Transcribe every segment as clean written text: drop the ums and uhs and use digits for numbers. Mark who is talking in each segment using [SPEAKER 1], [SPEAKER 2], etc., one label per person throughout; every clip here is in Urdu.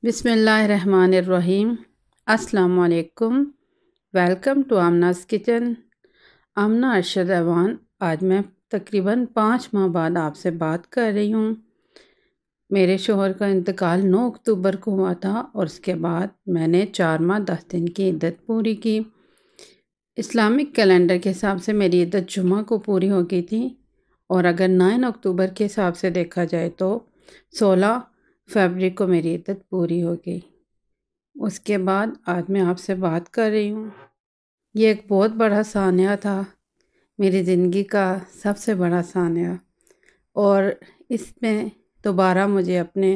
[SPEAKER 1] بسم اللہ الرحمن الرحیم۔ السلام علیکم۔ Welcome to Amna's kitchen. Amna Arshad Aiwan. آج میں تقریباً 5 ماہ بعد آپ سے بات کر رہی ہوں۔ میرے شوہر کا انتقال 9 اکتوبر کو ہوا تھا اور اس کے بعد میں نے 4 ماہ 10 دن کی عدت پوری کی۔ اسلامک کیلنڈر کے حساب سے میری عدت جمعہ کو پوری ہو گئی تھی، اور اگر 9 اکتوبر کے حساب سے دیکھا جائے تو 16 فیبرری کو میری عدت پوری ہو گئی۔ اس کے بعد آج میں آپ سے بات کر رہی ہوں۔ یہ ایک بہت بڑا سانحہ تھا، میری زندگی کا سب سے بڑا سانحہ، اور اس میں دوبارہ مجھے اپنے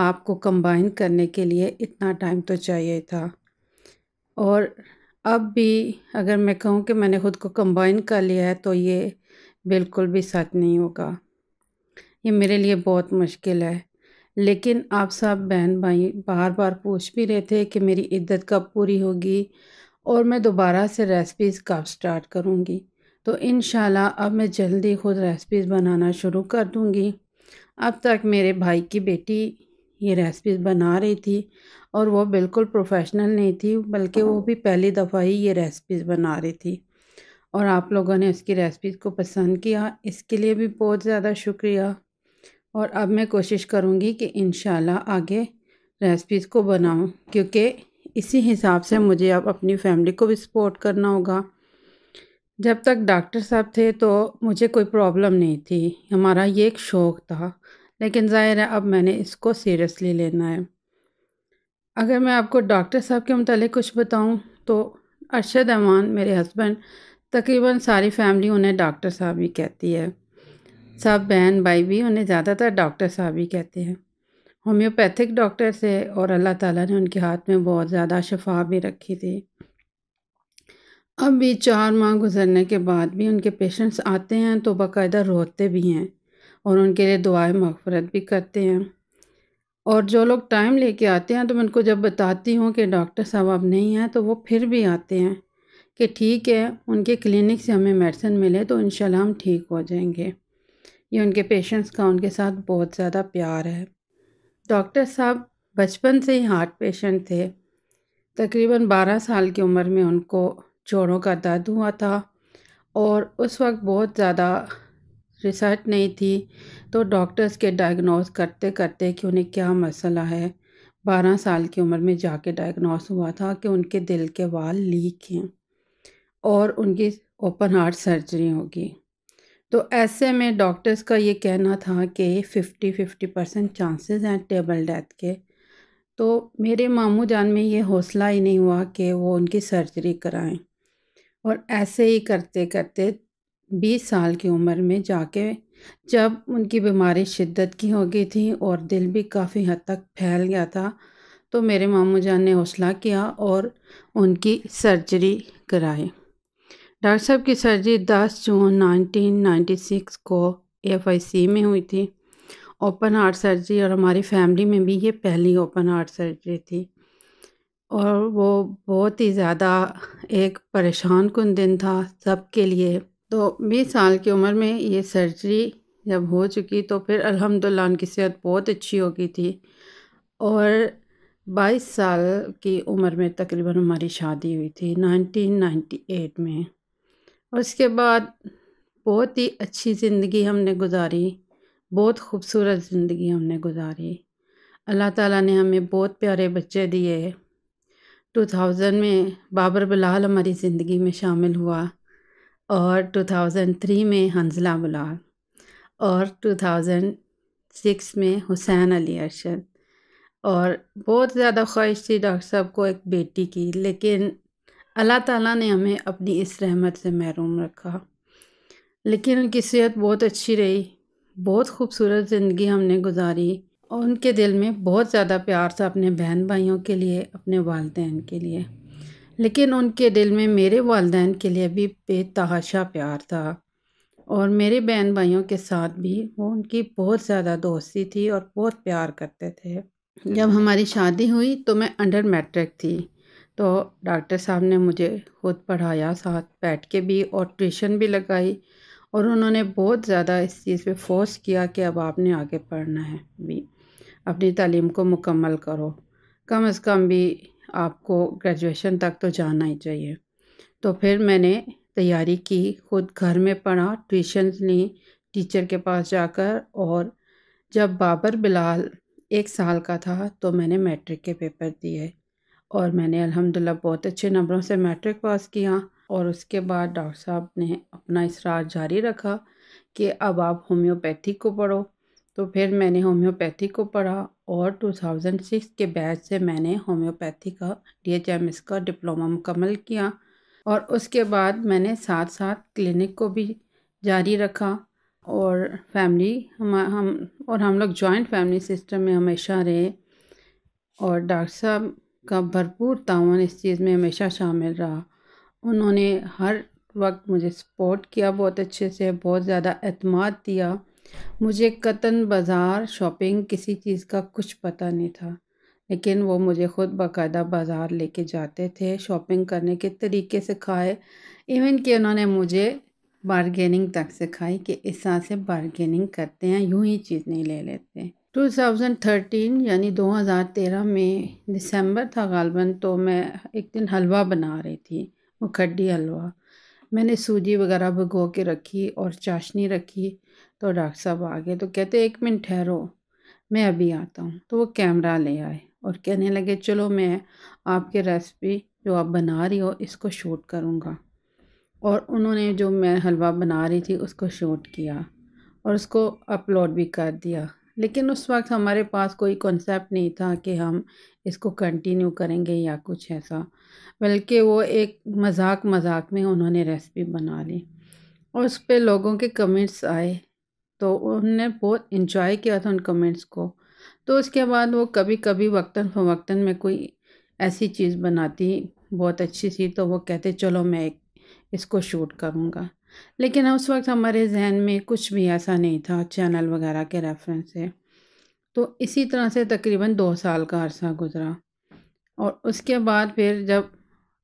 [SPEAKER 1] آپ کو کمبائن کرنے کے لیے اتنا ٹائم تو چاہیے تھا، اور اب بھی اگر میں کہوں کہ میں نے خود کو کمبائن کر لیا ہے تو یہ بالکل بھی سچ نہیں ہوگا۔ یہ میرے لیے بہت مشکل ہے، لیکن آپ سب بہن بھائی بار بار پوچھ بھی رہے تھے کہ میری عدت کب پوری ہوگی اور میں دوبارہ سے ریسپیز کب سٹارٹ کروں گی۔ تو انشاءاللہ اب میں جلدی خود ریسپیز بنانا شروع کر دوں گی۔ اب تک میرے بھائی کی بیٹی یہ ریسپیز بنا رہی تھی، اور وہ بالکل پروفیشنل نہیں تھی، بلکہ وہ بھی پہلی دفعہ ہی یہ ریسپیز بنا رہی تھی، اور آپ لوگوں نے اس کی ریسپیز کو پسند کیا، اس کے لیے بھی بہت زیادہ شکریہ۔ اور اب میں کوشش کروں گی کہ انشاءاللہ آگے ریسپیز کو بناؤں، کیونکہ اسی حساب سے مجھے اب اپنی فیملی کو بھی سپورٹ کرنا ہوگا۔ جب تک ڈاکٹر صاحب تھے تو مجھے کوئی پرابلم نہیں تھی، ہمارا یہ ایک شوق تھا، لیکن ظاہر ہے اب میں نے اس کو سیریسلی لینا ہے۔ اگر میں آپ کو ڈاکٹر صاحب کے متعلق کچھ بتاؤں تو ارشد ایوان میرے ہسبینڈ، تقریباً ساری فیملی انہیں ڈاکٹر صاحب ہی کہتی ہے، سب بہن بھائی بھی انہیں زیادہ تر ڈاکٹر صاحب ہی کہتے ہیں۔ ہومیوپیتھک ڈاکٹر سے، اور اللہ تعالیٰ نے ان کے ہاتھ میں بہت زیادہ شفا بھی رکھی تھی۔ اب بھی 4 ماہ گزرنے کے بعد بھی ان کے پیشنٹس آتے ہیں تو باقاعدہ روتے بھی ہیں، اور ان کے لیے دعائیں مغفرت بھی کرتے ہیں۔ اور جو لوگ ٹائم لے کے آتے ہیں تو میں ان کو جب بتاتی ہوں کہ ڈاکٹر صاحب اب نہیں ہیں تو وہ پھر بھی آتے ہیں کہ ٹھیک ہے، ان کے کلینک سے ہمیں میڈیسن ملے تو انشاءاللہ ہم ٹھیک ہو جائیں گے۔ یہ ان کے پیشنٹس کا ان کے ساتھ بہت زیادہ پیار ہے۔ ڈاکٹر صاحب بچپن سے ہی ہارٹ پیشنٹ تھے، تقریباً 12 سال کی عمر میں ان کو جوڑوں کا درد ہوا تھا، اور اس وقت بہت زیادہ ریسرچ نہیں تھی، تو ڈاکٹرز کے ڈائگنوز کرتے کرتے کہ انہیں کیا مسئلہ ہے، 12 سال کی عمر میں جا کے ڈائگنوز ہوا تھا کہ ان کے دل کے وال لیک ہیں اور ان کی اوپن ہارٹ سرجری ہوگی۔ تو ایسے میں ڈاکٹرز کا یہ کہنا تھا کہ 50% چانسز ہیں ٹیبل ڈیتھ کے۔ تو میرے ماموں جان میں یہ حوصلہ ہی نہیں ہوا کہ وہ ان کی سرجری کرائیں، اور ایسے ہی کرتے کرتے 20 سال کی عمر میں جا کے جب ان کی بیماری شدت کی ہو گئی تھی اور دل بھی کافی حد تک پھیل گیا تھا، تو میرے ماموں جان نے حوصلہ کیا اور ان کی سرجری کرائی۔ ڈاکٹر صاحب کی سرجری 10 جون 1996 کو AFIC میں ہوئی تھی، اوپن ہارٹ سرجری، اور ہماری فیملی میں بھی یہ پہلی اوپن ہارٹ سرجری تھی، اور وہ بہت ہی زیادہ ایک پریشان کن دن تھا سب کے لیے۔ تو 20 سال کی عمر میں یہ سرجری جب ہو چکی تو پھر الحمدللہ ان کی صحت بہت اچھی ہو گئی تھی، اور 22 سال کی عمر میں تقریباً ہماری شادی ہوئی تھی 1998 میں، اور اس کے بعد بہت ہی اچھی زندگی ہم نے گزاری، بہت خوبصورت زندگی ہم نے گزاری۔ اللہ تعالیٰ نے ہمیں بہت پیارے بچے دیے۔ 2000 میں بابر بلال ہماری زندگی میں شامل ہوا، اور 2003 میں حنزلہ بلال، اور 2006 میں حسین علی ارشد، اور بہت زیادہ خواہش تھی ڈاکٹر صاحب کو ایک بیٹی کی، لیکن اللہ تعالیٰ نے ہمیں اپنی اس رحمت سے محروم رکھا۔ لیکن ان کی صحت بہت اچھی رہی، بہت خوبصورت زندگی ہم نے گزاری، اور ان کے دل میں بہت زیادہ پیار تھا اپنے بہن بھائیوں کے لیے، اپنے والدین کے لیے، لیکن ان کے دل میں میرے والدین کے لیے بھی بے تحاشا پیار تھا، اور میرے بہن بھائیوں کے ساتھ بھی وہ ان کی بہت زیادہ دوستی تھی اور بہت پیار کرتے تھے۔ جب ہماری شادی ہوئی تو میں انڈر میٹرک تھی، تو ڈاکٹر صاحب نے مجھے خود پڑھایا، ساتھ بیٹھ کے بھی، اور ٹیوشن بھی لگائی، اور انہوں نے بہت زیادہ اس چیز پہ فورس کیا کہ اب آپ نے آگے پڑھنا ہے بھی، اپنی تعلیم کو مکمل کرو۔ کم از کم بھی آپ کو گریجویشن تک تو جانا ہی چاہیے۔ تو پھر میں نے تیاری کی، خود گھر میں پڑھا، ٹیوشنز لیں ٹیچر کے پاس جا کر، اور جب بابر بلال 1 سال کا تھا تو میں نے میٹرک کے پیپر دیے، اور میں نے الحمدللہ بہت اچھے نمبروں سے میٹرک پاس کیا۔ اور اس کے بعد ڈاکٹر صاحب نے اپنا اصرار جاری رکھا کہ اب آپ ہومیوپیتھی کو پڑھو، تو پھر میں نے ہومیوپیتھی کو پڑھا، اور 2006 کے بیچ سے میں نے ہومیوپیتھی کا DHMS کا ڈپلومہ مکمل کیا، اور اس کے بعد میں نے ساتھ ساتھ کلینک کو بھی جاری رکھا۔ اور ہم لوگ جوائنٹ فیملی سسٹم میں ہمیشہ رہے، اور ڈاکٹر صاحب کا بھرپور تعاون اس چیز میں ہمیشہ شامل رہا۔ انہوں نے ہر وقت مجھے سپورٹ کیا، بہت اچھے سے، بہت زیادہ اعتماد دیا۔ مجھے قطن بازار شاپنگ کسی چیز کا کچھ پتہ نہیں تھا، لیکن وہ مجھے خود باقاعدہ بازار لے کے جاتے تھے، شاپنگ کرنے کے طریقے سکھائے، ایون کہ انہوں نے مجھے بارگیننگ تک سکھائی کہ اس طرح سے بارگیننگ کرتے ہیں، یوں ہی چیز نہیں لے لیتے۔ 2013 یعنی 2013 میں دسمبر تھا غالباً، تو میں ایک دن حلوہ بنا رہی تھی، مکھڈی حلوہ۔ میں نے سوجی وغیرہ بھگو کے رکھی اور چاشنی رکھی، تو ڈاکٹر صاحب آ گئے تو کہتے 1 منٹ ٹھہرو، میں ابھی آتا ہوں۔ تو وہ کیمرہ لے آئے اور کہنے لگے چلو میں آپ کے ریسپی جو آپ بنا رہی ہو اس کو شوٹ کروں گا۔ اور انہوں نے جو میں حلوہ بنا رہی تھی اس کو شوٹ کیا اور اس کو اپلوڈ بھی کر دیا۔ لیکن اس وقت ہمارے پاس کوئی کنسیپٹ نہیں تھا کہ ہم اس کو کنٹینیو کریں گے یا کچھ ایسا، بلکہ وہ ایک مذاق میں انہوں نے ریسپی بنا لی، اور اس پہ لوگوں کے کمنٹس آئے، تو انہوں نے بہت انجوائے کیا تھا ان کمنٹس کو۔ تو اس کے بعد وہ کبھی کبھی وقتاً فوقتاً میں کوئی ایسی چیز بناتی بہت اچھی سی، تو وہ کہتے چلو میں اس کو شوٹ کروں گا۔ لیکن اس وقت ہمارے ذہن میں کچھ بھی ایسا نہیں تھا چینل وغیرہ کے ریفرنس سے۔ تو اسی طرح سے تقریباً 2 سال کا عرصہ گزرا، اور اس کے بعد پھر جب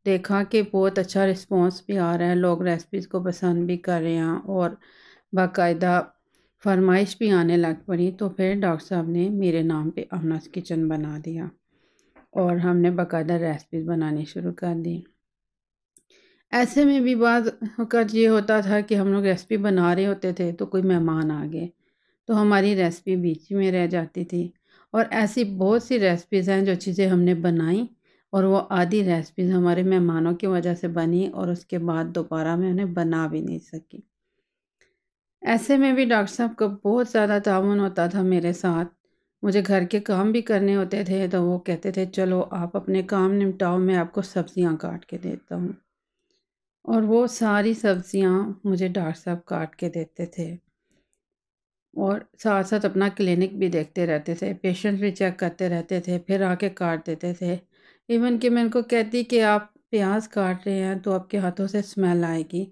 [SPEAKER 1] دیکھا کہ بہت اچھا رسپانس بھی آ رہا ہے، لوگ ریسپیز کو پسند بھی کر رہے ہیں اور باقاعدہ فرمائش بھی آنے لگ پڑی، تو پھر ڈاکٹر صاحب نے میرے نام پہ آمناز کچن بنا دیا، اور ہم نے باقاعدہ ریسپیز بنانی شروع کر دی۔ ایسے میں بھی بعض اوقات یہ ہوتا تھا کہ ہم لوگ ریسپی بنا رہے ہوتے تھے تو کوئی مہمان آ گئے، تو ہماری ریسپی بیچ میں رہ جاتی تھی۔ اور ایسی بہت سی ریسپیز ہیں جو چیزیں ہم نے بنائیں اور وہ آدھی ریسپیز ہمارے مہمانوں کی وجہ سے بنی، اور اس کے بعد دوبارہ میں انہیں بنا بھی نہیں سکی۔ ایسے میں بھی ڈاکٹر صاحب کا بہت زیادہ تعاون ہوتا تھا میرے ساتھ۔ مجھے گھر کے کام بھی کرنے ہوتے تھے تو وہ کہتے تھے چلو آپ اپنے کام نمٹاؤ، میں آپ کو سبزیاں کاٹ کے دیتا ہوں، اور وہ ساری سبزیاں مجھے ڈاکٹر صاحب کاٹ کے دیتے تھے، اور ساتھ ساتھ اپنا کلینک بھی دیکھتے رہتے تھے، پیشنٹ بھی چیک کرتے رہتے تھے، پھر آ کے کاٹ دیتے تھے۔ ایون کہ میں ان کو کہتی کہ آپ پیاز کاٹ رہے ہیں تو آپ کے ہاتھوں سے اسمیل آئے گی،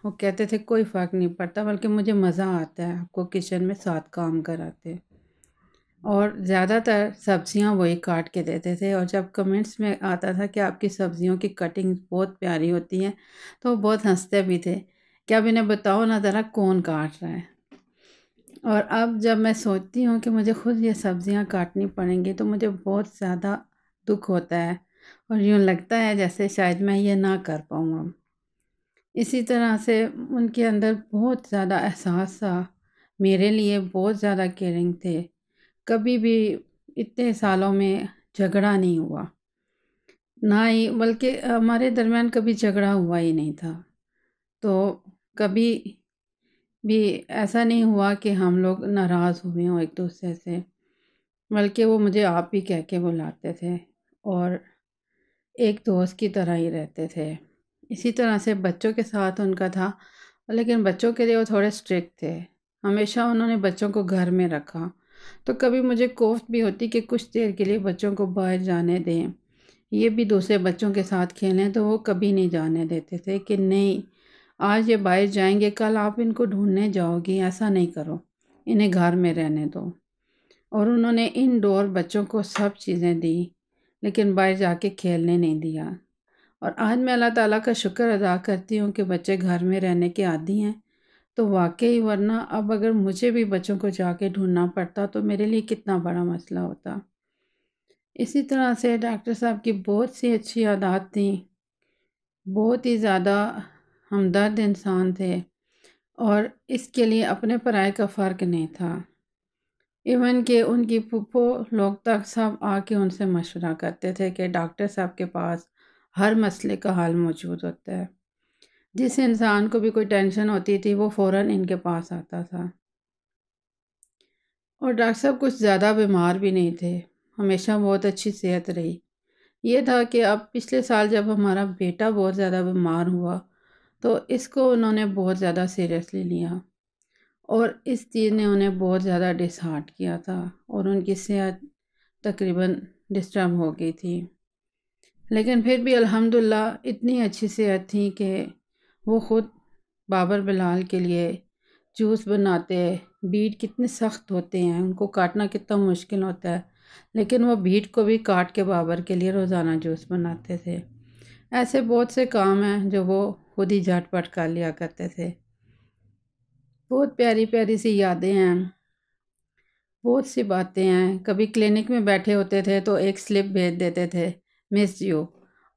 [SPEAKER 1] وہ کہتے تھے کوئی فرق نہیں پڑتا، بلکہ مجھے مزہ آتا ہے آپ کو کچن میں ساتھ کام کراتے۔ اور زیادہ تر سبزیاں وہی کاٹ کے دیتے تھے، اور جب کمنٹس میں آتا تھا کہ آپ کی سبزیوں کی کٹنگ بہت پیاری ہوتی ہے تو وہ بہت ہنستے بھی تھے کہ اب انہیں بتاؤ نا ذرا کون کاٹ رہا ہے۔ اور اب جب میں سوچتی ہوں کہ مجھے خود یہ سبزیاں کاٹنی پڑیں گی تو مجھے بہت زیادہ دکھ ہوتا ہے، اور یوں لگتا ہے جیسے شاید میں یہ نہ کر پاؤں اب۔ اسی طرح سے ان کے اندر بہت زیادہ احساس تھا، میرے لیے بہت زیادہ کیئرنگ تھے، کبھی بھی اتنے سالوں میں جھگڑا نہیں ہوا، نہ ہی بلکہ ہمارے درمیان کبھی جھگڑا ہوا ہی نہیں تھا۔ تو کبھی بھی ایسا نہیں ہوا کہ ہم لوگ ناراض ہوئے ہوں ایک دوسرے سے، بلکہ وہ مجھے آپ ہی کہہ کے بلاتے تھے اور ایک دوست کی طرح ہی رہتے تھے۔ اسی طرح سے بچوں کے ساتھ ان کا تھا، لیکن بچوں کے لیے وہ تھوڑے اسٹرکٹ تھے، ہمیشہ انہوں نے بچوں کو گھر میں رکھا۔ تو کبھی مجھے کوفت بھی ہوتی کہ کچھ دیر کے لیے بچوں کو باہر جانے دیں، یہ بھی دوسرے بچوں کے ساتھ کھیلیں، تو وہ کبھی نہیں جانے دیتے تھے کہ نہیں آج یہ باہر جائیں گے، کل آپ ان کو ڈھونڈنے جاؤ گی، ایسا نہیں کرو، انہیں گھر میں رہنے دو۔ اور انہوں نے انڈور بچوں کو سب چیزیں دی، لیکن باہر جا کے کھیلنے نہیں دیا۔ اور آج میں اللہ تعالیٰ کا شکر ادا کرتی ہوں کہ بچے گھر میں رہنے کے عادی ہیں، تو واقعی ورنہ اب اگر مجھے بھی بچوں کو جا کے ڈھونڈنا پڑتا تو میرے لیے کتنا بڑا مسئلہ ہوتا۔ اسی طرح سے ڈاکٹر صاحب کی بہت سی اچھی عادات تھیں، بہت ہی زیادہ ہمدرد انسان تھے، اور اس کے لیے اپنے پرائے کا فرق نہیں تھا۔ ایون کہ ان کی پھپھو لوگ تک سب آ کے ان سے مشورہ کرتے تھے کہ ڈاکٹر صاحب کے پاس ہر مسئلے کا حل موجود ہوتا ہے۔ جس انسان کو بھی کوئی ٹینشن ہوتی تھی وہ فوراً ان کے پاس آتا تھا۔ اور ڈاکٹر صاحب کچھ زیادہ بیمار بھی نہیں تھے، ہمیشہ بہت اچھی صحت رہی۔ یہ تھا کہ اب پچھلے سال جب ہمارا بیٹا بہت زیادہ بیمار ہوا تو اس کو انہوں نے بہت زیادہ سیریسلی لیا، اور اس چیز نے انہیں بہت زیادہ ڈس ہارٹ کیا تھا، اور ان کی صحت تقریباً ڈسٹرب ہو گئی تھی۔ لیکن پھر بھی الحمدللہ اتنی اچھی صحت تھی کہ وہ خود بابر بلال کے لیے جوس بناتے۔ بیٹ کتنے سخت ہوتے ہیں، ان کو کاٹنا کتنا مشکل ہوتا ہے، لیکن وہ بیٹ کو بھی کاٹ کے بابر کے لیے روزانہ جوس بناتے تھے۔ ایسے بہت سے کام ہیں جو وہ خود ہی جھٹ پٹ کر لیا کرتے تھے۔ بہت پیاری پیاری سی یادیں ہیں، بہت سی باتیں ہیں۔ کبھی کلینک میں بیٹھے ہوتے تھے تو ایک سلپ بھیج دیتے تھے، مس یو،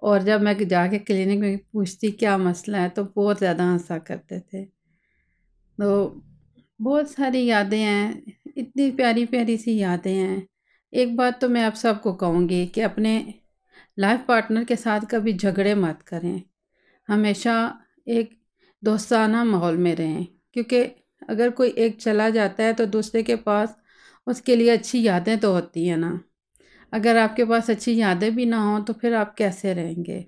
[SPEAKER 1] اور جب میں جا کے کلینک میں پوچھتی کیا مسئلہ ہے تو بہت زیادہ ہنسا کرتے تھے۔ تو بہت ساری یادیں ہیں، اتنی پیاری پیاری سی یادیں ہیں۔ ایک بات تو میں آپ سب کو کہوں گی کہ اپنے لائف پارٹنر کے ساتھ کبھی جھگڑے مت کریں، ہمیشہ ایک دوستانہ ماحول میں رہیں، کیونکہ اگر کوئی ایک چلا جاتا ہے تو دوسرے کے پاس اس کے لیے اچھی یادیں تو ہوتی ہیں نا۔ اگر آپ کے پاس اچھی یادیں بھی نہ ہوں تو پھر آپ کیسے رہیں گے؟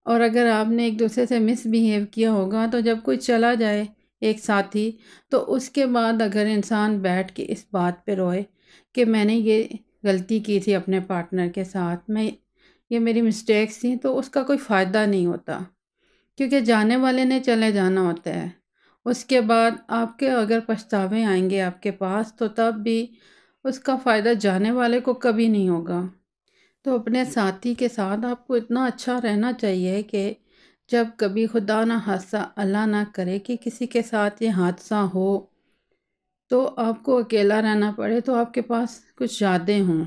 [SPEAKER 1] اور اگر آپ نے ایک دوسرے سے مس بیہیو کیا ہوگا تو جب کوئی چلا جائے ایک ساتھی، تو اس کے بعد اگر انسان بیٹھ کے اس بات پہ روئے کہ میں نے یہ غلطی کی تھی اپنے پارٹنر کے ساتھ، یہ میری مسٹیکس تھیں، تو اس کا کوئی فائدہ نہیں ہوتا، کیونکہ جانے والے نے چلے جانا ہوتا ہے۔ اس کے بعد آپ کے اگر پچھتاوے آئیں گے آپ کے پاس تو تب بھی اس کا فائدہ جانے والے کو کبھی نہیں ہوگا۔ تو اپنے ساتھی کے ساتھ آپ کو اتنا اچھا رہنا چاہیے کہ جب کبھی خدا نہ خواستہ اللہ نہ کرے کہ کسی کے ساتھ یہ حادثہ ہو تو آپ کو اکیلا رہنا پڑے، تو آپ کے پاس کچھ یادیں ہوں،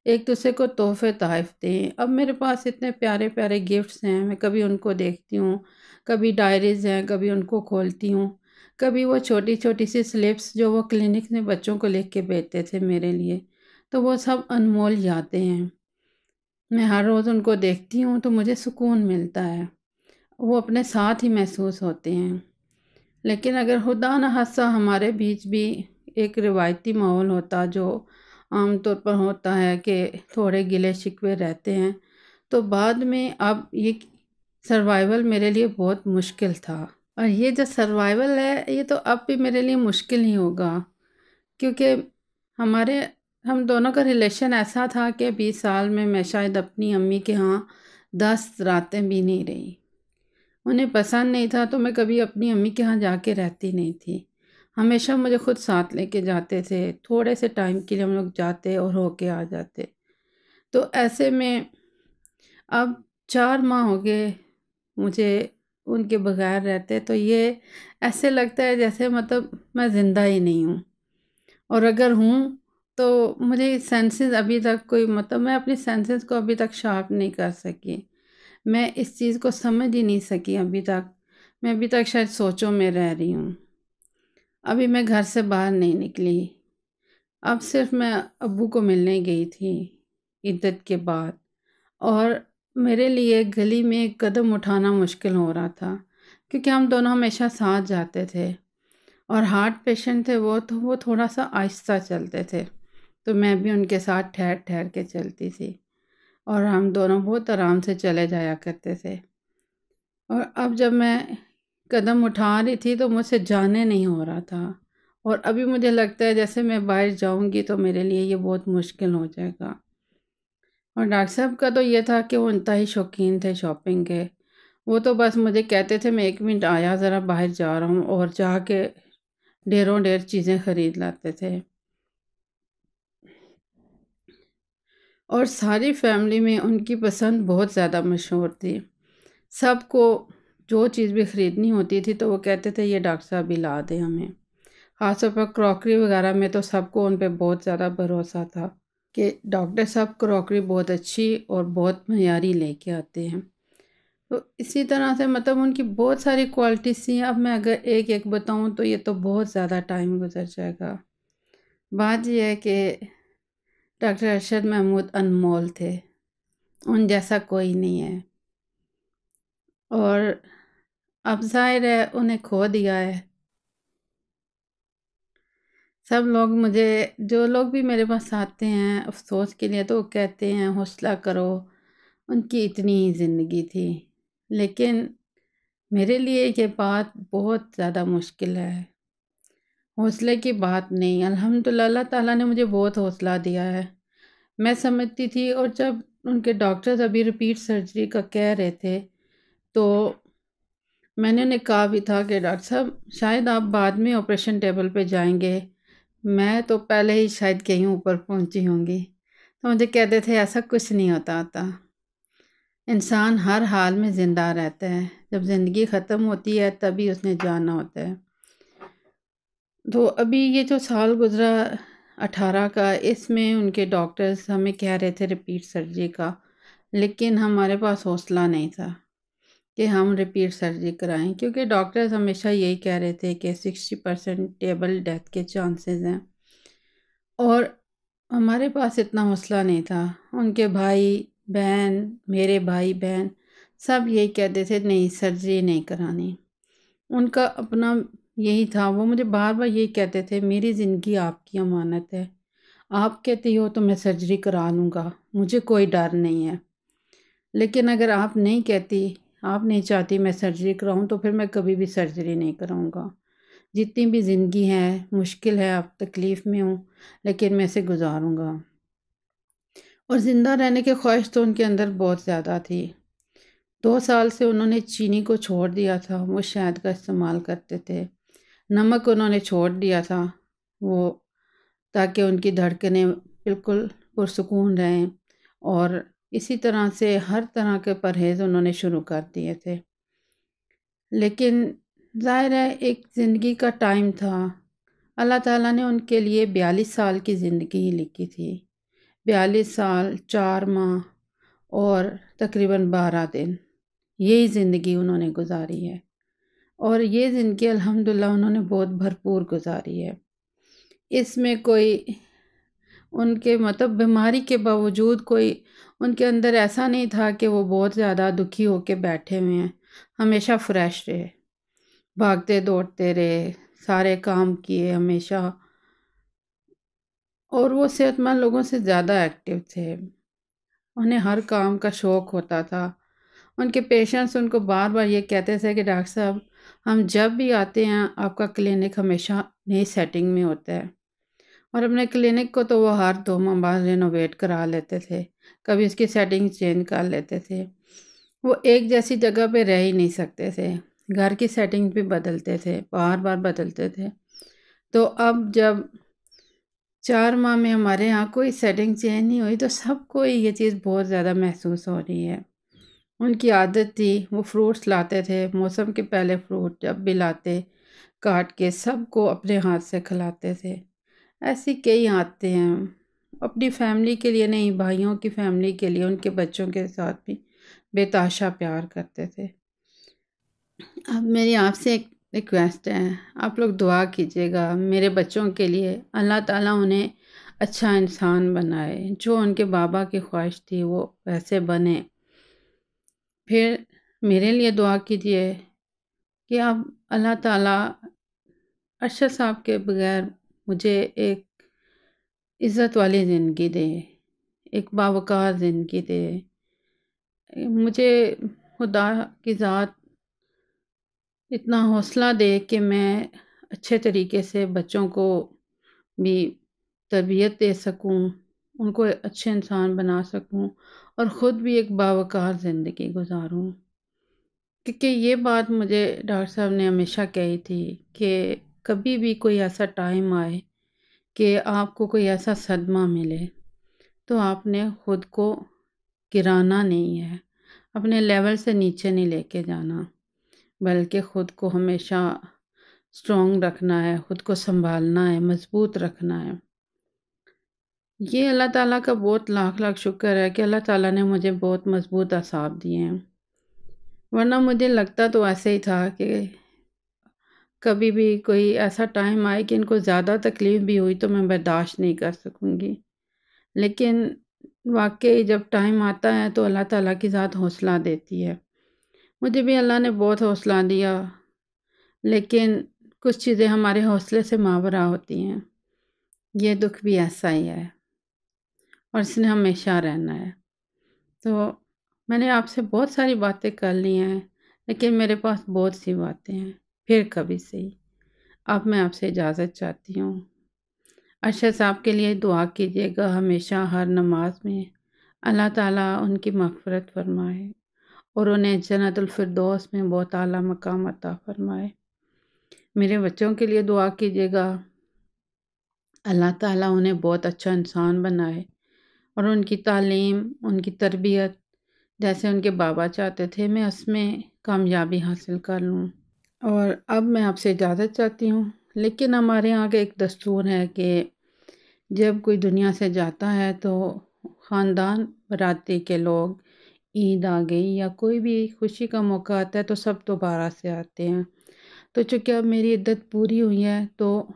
[SPEAKER 1] ایک دوسرے کو تحفے تحائف دیں۔ اب میرے پاس اتنے پیارے پیارے گفٹس ہیں، میں کبھی ان کو دیکھتی ہوں، کبھی ڈائریز ہیں، کبھی ان کو کھولتی ہوں، کبھی وہ چھوٹی چھوٹی سی سلپس جو وہ کلینک میں بچوں کو لکھ کے بھیجتے تھے میرے لیے، تو وہ سب انمول یادیں ہیں۔ میں ہر روز ان کو دیکھتی ہوں تو مجھے سکون ملتا ہے، وہ اپنے ساتھ ہی محسوس ہوتے ہیں۔ لیکن اگر خدا نہ خواستہ ہمارے بیچ بھی ایک روایتی ماحول ہوتا جو عام طور پر ہوتا ہے کہ تھوڑے گلے شکوے رہتے ہیں، تو بعد میں اب یہ سروائیول میرے لیے بہت مشکل تھا، اور یہ جو سروائیول ہے یہ تو اب بھی میرے لیے مشکل ہی ہوگا، کیونکہ ہم دونوں کا ریلیشن ایسا تھا کہ 20 سال میں شاید اپنی امی کے ہاں 10 راتیں بھی نہیں رہی۔ انہیں پسند نہیں تھا تو میں کبھی اپنی امی کے ہاں جا کے رہتی نہیں تھی، ہمیشہ مجھے خود ساتھ لے کے جاتے تھے، تھوڑے سے ٹائم کے لیے ہم لوگ جاتے اور ہو کے آ جاتے۔ تو ایسے میں اب 4 ماہ ہو گئے مجھے ان کے بغیر رہتے، تو یہ ایسے لگتا ہے جیسے مطلب میں زندہ ہی نہیں ہوں، اور اگر ہوں تو مجھے سینسز ابھی تک میں اپنی سینسز کو ابھی تک شارپ نہیں کر سکی، میں اس چیز کو سمجھ ہی نہیں سکی ابھی تک، میں ابھی تک شاید سوچوں میں رہ رہی ہوں۔ ابھی میں گھر سے باہر نہیں نکلی، اب صرف میں ابو کو ملنے گئی تھی عدت کے بعد، اور میرے لیے گلی میں ایک قدم اٹھانا مشکل ہو رہا تھا، کیونکہ ہم دونوں ہمیشہ ساتھ جاتے تھے، اور ہارٹ پیشنٹ تھے تو وہ تھوڑا سا آہستہ چلتے تھے، تو میں بھی ان کے ساتھ ٹھہر ٹھہر کے چلتی تھی، اور ہم دونوں بہت آرام سے چلے جایا کرتے تھے۔ اور اب جب میں قدم اٹھا رہی تھی تو مجھ سے جانے نہیں ہو رہا تھا، اور ابھی مجھے لگتا ہے جیسے میں باہر جاؤں گی تو میرے لیے یہ بہت مشکل ہو جائے گا۔ اور ڈاکٹر صاحب کا تو یہ تھا کہ وہ انتہائی شوقین تھے شاپنگ کے، وہ تو بس مجھے کہتے تھے میں 1 منٹ آیا ذرا باہر جا رہا ہوں، اور جا کے ڈھیروں ڈھیر چیزیں خرید لاتے تھے۔ اور ساری فیملی میں ان کی پسند بہت زیادہ مشہور تھی، سب کو جو چیز بھی خریدنی ہوتی تھی تو وہ کہتے تھے یہ ڈاکٹر صاحب بھی لا دیں ہمیں، خاص طور پر کراکری وغیرہ میں تو سب کو ان پہ بہت زیادہ بھروسہ تھا۔ کہ ڈاکٹر صاحب کراکری بہت اچھی اور بہت معیاری لے کے آتے ہیں۔ تو اسی طرح سے مطلب ان کی بہت ساری کوالٹیز تھیں۔ اب میں اگر ایک ایک بتاؤں تو یہ تو بہت زیادہ ٹائم گزر جائے گا۔ بات یہ ہے کہ ڈاکٹر ارشد محمود انمول تھے، ان جیسا کوئی نہیں ہے، اور اب ظاہر ہے انہیں کھو دیا ہے۔ سب لوگ مجھے، جو لوگ بھی میرے پاس آتے ہیں افسوس کے لیے، تو وہ کہتے ہیں حوصلہ کرو، ان کی اتنی ہی زندگی تھی۔ لیکن میرے لیے یہ بات بہت زیادہ مشکل ہے، حوصلے کی بات نہیں۔ الحمدللہ اللہ تعالیٰ نے مجھے بہت حوصلہ دیا ہے۔ میں سمجھتی تھی، اور جب ان کے ڈاکٹرز ابھی ریپیٹ سرجری کا کہہ رہے تھے تو میں نے انہیں کہا بھی تھا کہ ڈاکٹر صاحب شاید آپ بعد میں آپریشن ٹیبل پہ جائیں گے، میں تو پہلے ہی شاید کہیں اوپر پہنچی ہوں گی۔ تو مجھے کہتے تھے ایسا کچھ نہیں ہوتا، انسان ہر حال میں زندہ رہتا ہے، جب زندگی ختم ہوتی ہے تبھی اس نے جانا ہوتا ہے۔ تو ابھی یہ جو سال گزرا 18 کا، اس میں ان کے ڈاکٹرز ہمیں کہہ رہے تھے ریپیٹ سرجری کا، لیکن ہمارے پاس حوصلہ نہیں تھا کہ ہم ریپیٹ سرجری کرائیں، کیونکہ ڈاکٹرز ہمیشہ یہی کہہ رہے تھے کہ 60% ٹیبل ڈیتھ کے چانسز ہیں، اور ہمارے پاس اتنا حوصلہ نہیں تھا۔ ان کے بھائی بہن، میرے بھائی بہن سب یہی کہتے تھے نہیں سرجری نہیں کرانی۔ ان کا اپنا یہی تھا، وہ مجھے بار بار یہی کہتے تھے میری زندگی آپ کی امانت ہے، آپ کہتی ہو تو میں سرجری کرا لوں گا، مجھے کوئی ڈر نہیں ہے، لیکن اگر آپ نہیں کہتی، آپ نہیں چاہتی میں سرجری کراؤں، تو پھر میں کبھی بھی سرجری نہیں کراؤں گا۔ جتنی بھی زندگی ہے مشکل ہے، آپ تکلیف میں ہوں، لیکن میں اسے گزاروں گا۔ اور زندہ رہنے کی خواہش تو ان کے اندر بہت زیادہ تھی۔ 2 سال سے انہوں نے چینی کو چھوڑ دیا تھا، وہ شہد کا استعمال کرتے تھے۔ نمک انہوں نے چھوڑ دیا تھا، وہ تاکہ ان کی دھڑکنیں بالکل پرسکون رہیں، اور اسی طرح سے ہر طرح کے پرہیز انہوں نے شروع کر دیے تھے۔ لیکن ظاہر ہے ایک زندگی کا ٹائم تھا، اللہ تعالیٰ نے ان کے لیے 42 سال کی زندگی ہی لکھی تھی، 42 سال 4 ماہ اور تقریباً 12 دن، یہی زندگی انہوں نے گزاری ہے، اور یہ زندگی الحمدللہ انہوں نے بہت بھرپور گزاری ہے۔ اس میں کوئی ان کے مطلب بیماری کے باوجود کوئی ان کے اندر ایسا نہیں تھا کہ وہ بہت زیادہ دکھی ہو کے بیٹھے ہوئے ہیں، ہمیشہ فریش رہے، بھاگتے دوڑتے رہے، سارے کام کیے ہمیشہ، اور وہ صحت مند لوگوں سے زیادہ ایکٹیو تھے، انہیں ہر کام کا شوق ہوتا تھا۔ ان کے پیشنٹس ان کو بار بار یہ کہتے تھے کہ ڈاکٹر صاحب ہم جب بھی آتے ہیں آپ کا کلینک ہمیشہ نئی سیٹنگ میں ہوتا ہے، اور اپنے کلینک کو تو وہ ہر 2 ماہ بعد رینوویٹ کرا لیتے تھے، کبھی اس کی سیٹنگ چینج کر لیتے تھے۔ وہ ایک جیسی جگہ پہ رہ ہی نہیں سکتے تھے، گھر کی سیٹنگ بھی بدلتے تھے، بار بار بدلتے تھے۔ تو اب جب 4 ماہ میں ہمارے ہاں کوئی سیٹنگ چینج نہیں ہوئی، تو سب کو یہ چیز بہت زیادہ محسوس ہو رہی ہے۔ ان کی عادت تھی، وہ فروٹس لاتے تھے، موسم کے پہلے فروٹ جب بھی لاتے کاٹ کے سب کو اپنے ہاتھ سے کھلاتے تھے۔ ایسی کئی عادتیں ہیں، اپنی فیملی کے لیے نہیں، بھائیوں کی فیملی کے لیے، ان کے بچوں کے ساتھ بھی بے تحاشا پیار کرتے تھے۔ اب میری آپ سے ایک ریکویسٹ ہے، آپ لوگ دعا کیجیے گا میرے بچوں کے لیے، اللہ تعالیٰ انہیں اچھا انسان بنائے، جو ان کے بابا کی خواہش تھی وہ ویسے بنے۔ پھر میرے لیے دعا کیجیے کہ اب اللہ تعالیٰ ارشد صاحب کے بغیر مجھے ایک عزت والی زندگی دے، ایک باوقار زندگی دے، مجھے خدا کی ذات اتنا حوصلہ دے کہ میں اچھے طریقے سے بچوں کو بھی تربیت دے سکوں، ان کو اچھے انسان بنا سکوں، اور خود بھی ایک باوقار زندگی گزاروں۔ کیونکہ یہ بات مجھے ڈاکٹر صاحب نے ہمیشہ کہی تھی کہ کبھی بھی کوئی ایسا ٹائم آئے کہ آپ کو کوئی ایسا صدمہ ملے تو آپ نے خود کو گرانا نہیں ہے، اپنے لیول سے نیچے نہیں لے کے جانا، بلکہ خود کو ہمیشہ اسٹرانگ رکھنا ہے، خود کو سنبھالنا ہے، مضبوط رکھنا ہے۔ یہ اللہ تعالیٰ کا بہت لاکھ لاکھ شکر ہے کہ اللہ تعالیٰ نے مجھے بہت مضبوط اعصاب دیے ہیں، ورنہ مجھے لگتا تو ایسے ہی تھا کہ کبھی بھی کوئی ایسا ٹائم آئے کہ ان کو زیادہ تکلیف بھی ہوئی تو میں برداشت نہیں کر سکوں گی، لیکن واقعی جب ٹائم آتا ہے تو اللہ تعالیٰ کی ذات حوصلہ دیتی ہے۔ مجھے بھی اللہ نے بہت حوصلہ دیا، لیکن کچھ چیزیں ہمارے حوصلے سے ماورا ہوتی ہیں۔ یہ دکھ بھی ایسا ہی ہے اور اس نے ہمیشہ رہنا ہے۔ تو میں نے آپ سے بہت ساری باتیں کر لی ہیں، لیکن میرے پاس بہت سی باتیں ہیں، پھر کبھی صحیح۔ اب میں آپ سے اجازت چاہتی ہوں۔ ارشد صاحب کے لیے دعا کیجیے گا ہمیشہ ہر نماز میں، اللہ تعالیٰ ان کی مغفرت فرمائے اور انہیں جنت الفردوس میں بہت اعلیٰ مقام عطا فرمائے۔ میرے بچوں کے لیے دعا کیجیے گا، اللہ تعالیٰ انہیں بہت اچھا انسان بنائے اور ان کی تعلیم، ان کی تربیت جیسے ان کے بابا چاہتے تھے میں اس میں کامیابی حاصل کر لوں۔ اور اب میں آپ سے اجازت چاہتی ہوں، لیکن ہمارے یہاں کا ایک دستور ہے کہ جب کوئی دنیا سے جاتا ہے تو خاندان برادری کے لوگ، عید آ گئی یا کوئی بھی خوشی کا موقع آتا ہے تو سب دوبارہ سے آتے ہیں۔ تو چونکہ اب میری عدت پوری ہوئی ہے تو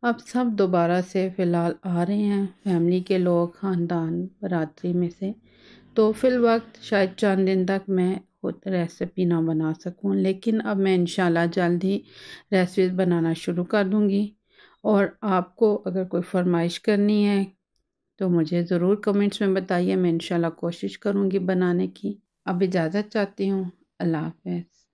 [SPEAKER 1] اب سب دوبارہ سے فی الحال آ رہے ہیں، فیملی کے لوگ، خاندان برادری میں سے۔ تو فی الوقت شاید چند دن تک میں خود ریسیپی نہ بنا سکوں، لیکن اب میں انشاءاللہ جلد ہی ریسیپیز بنانا شروع کر دوں گی۔ اور آپ کو اگر کوئی فرمائش کرنی ہے تو مجھے ضرور کمنٹس میں بتائیے، میں انشاءاللہ کوشش کروں گی بنانے کی۔ اب اجازت چاہتی ہوں، اللہ حافظ۔